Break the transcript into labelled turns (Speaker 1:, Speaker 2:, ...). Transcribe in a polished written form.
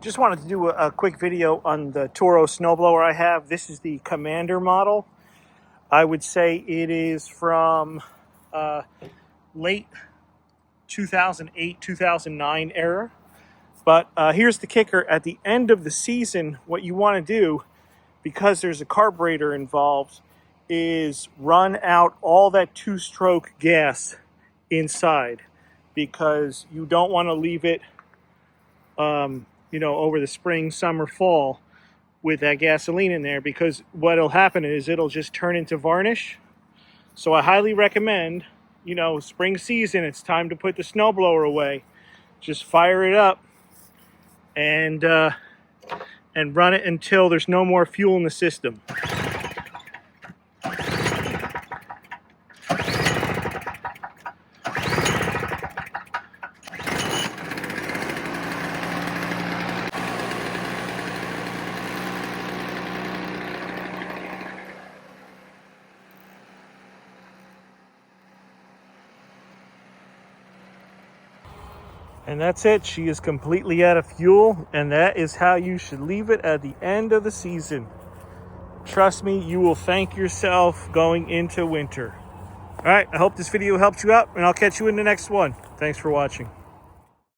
Speaker 1: Just wanted to do a quick video on the Toro Snowblower I have. This is the Commander model. I would say it is from late 2008, 2009 era. But here's the kicker. At the end of the season, what you want to do, because there's a carburetor involved, is run out all that two-stroke gas inside, because you don't want to leave it over the spring, summer, fall with that gasoline in there, because what'll happen is it'll just turn into varnish. So I highly recommend, spring season, it's time to put the snowblower away. Just fire it up and run it until there's no more fuel in the system. And that's it. She is completely out of fuel, and that is how you should leave it at the end of the season. Trust me, you will thank yourself going into winter. All right, I hope this video helped you out, and I'll catch you in the next one. Thanks for watching.